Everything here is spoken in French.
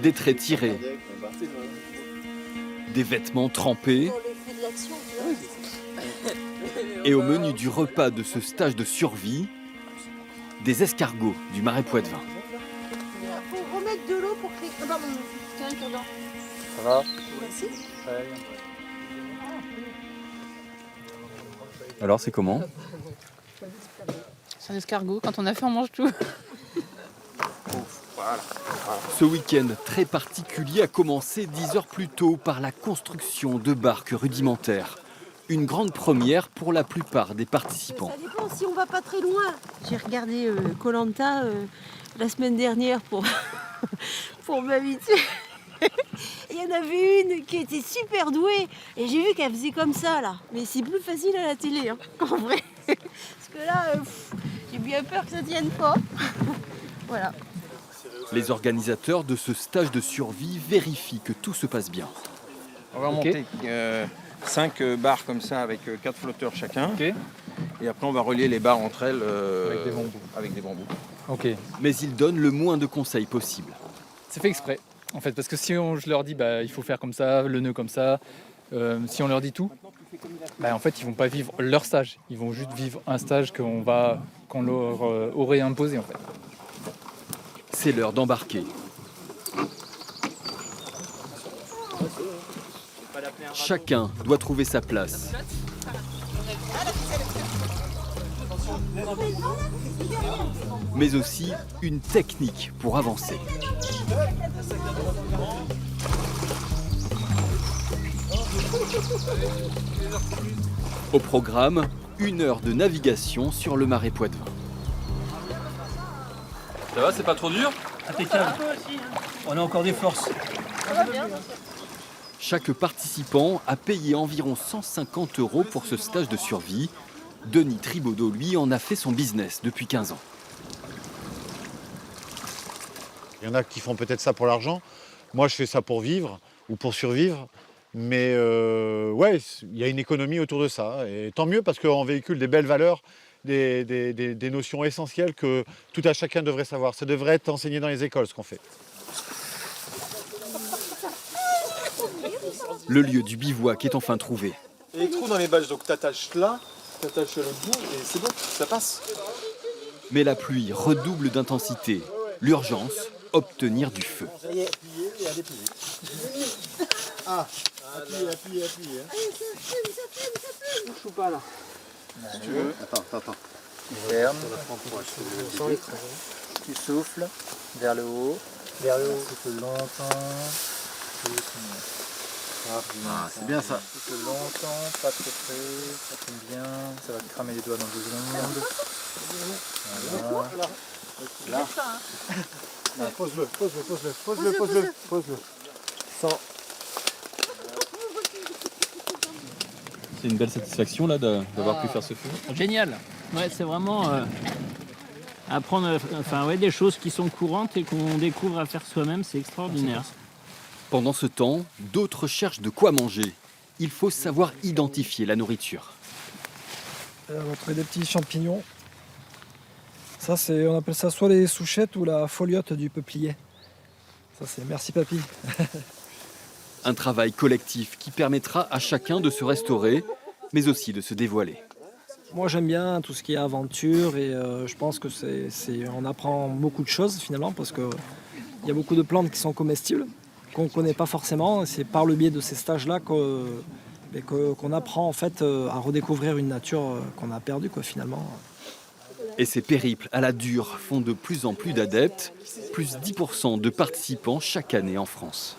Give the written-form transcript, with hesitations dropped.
Des traits tirés, des vêtements trempés. Et au menu du repas de ce stage de survie, des escargots du Marais Poitevin. Il faut remettre de l'eau pour que les... pardon, c'est un cure-dent. Ça va? Merci. Alors c'est comment? C'est un escargot, quand on a faim on mange tout. Ce week-end très particulier a commencé 10 heures plus tôt par la construction de barques rudimentaires. Une grande première pour la plupart des participants. Ça dépend si on va pas très loin. J'ai regardé Koh-Lanta la semaine dernière pour, pour m'habituer. Il y en avait une qui était super douée et j'ai vu qu'elle faisait comme ça là. Mais c'est plus facile à la télé, hein, en vrai. Parce que là, j'ai bien peur que ça tienne pas. Voilà. Les organisateurs de ce stage de survie vérifient que tout se passe bien. On va monter 5 barres comme ça avec 4 flotteurs chacun. Et après on va relier les barres entre elles avec des bambous. Mais ils donnent le moins de conseils possible. C'est fait exprès, en fait, parce que si je leur dis il faut faire comme ça, le nœud comme ça, si on leur dit tout, en fait ils vont pas vivre leur stage, ils vont juste vivre un stage qu'on leur aurait imposé en fait. C'est l'heure d'embarquer. Chacun doit trouver sa place. Mais aussi une technique pour avancer. Au programme, 1 heure de navigation sur le Marais Poitevin. Ça va, c'est pas trop dur? Impeccable. On a encore des forces. Chaque participant a payé environ 150 € pour ce stage de survie. Denis Tribaudot, lui, en a fait son business depuis 15 ans. Il y en a qui font peut-être ça pour l'argent. Moi, je fais ça pour vivre ou pour survivre. Mais ouais, il y a une économie autour de ça. Et tant mieux parce qu'on véhicule des belles valeurs, des notions essentielles que tout à chacun devrait savoir. Ça devrait être enseigné dans les écoles, ce qu'on fait. Le lieu du bivouac est enfin trouvé. Et les trous dans les bâches, donc t'attaches là, t'attaches à l'autre bout et c'est bon, ça passe. Mais la pluie redouble d'intensité. L'urgence, obtenir du feu. Ça y est, appuyez et allez plus vite. Ah, appuyez. Ça fume. Touche ou pas là? Si tu veux. Attends. Ferme. Tu souffles vers le haut. Souffle longtemps. Ah, c'est bien ça. Souffle longtemps, pas trop près. Ça tombe bien. Ça va te cramer les doigts dans 2 secondes. Voilà. Là. Pose-le. Sans. C'est une belle satisfaction là d'avoir pu faire ce feu. Génial. Ouais, c'est vraiment apprendre des choses qui sont courantes et qu'on découvre à faire soi-même, c'est extraordinaire. Pendant ce temps, d'autres cherchent de quoi manger. Il faut savoir identifier la nourriture. On va trouver des petits champignons. Ça, on appelle ça soit les souchettes ou la foliote du peuplier. Ça, c'est merci papy. Un travail collectif qui permettra à chacun de se restaurer, mais aussi de se dévoiler. Moi, j'aime bien tout ce qui est aventure et je pense que on apprend beaucoup de choses finalement parce qu'il y a beaucoup de plantes qui sont comestibles, qu'on ne connaît pas forcément. C'est par le biais de ces stages-là qu'on apprend en fait à redécouvrir une nature qu'on a perdue finalement. Et ces périples à la dure font de plus en plus d'adeptes, plus 10% de participants chaque année en France.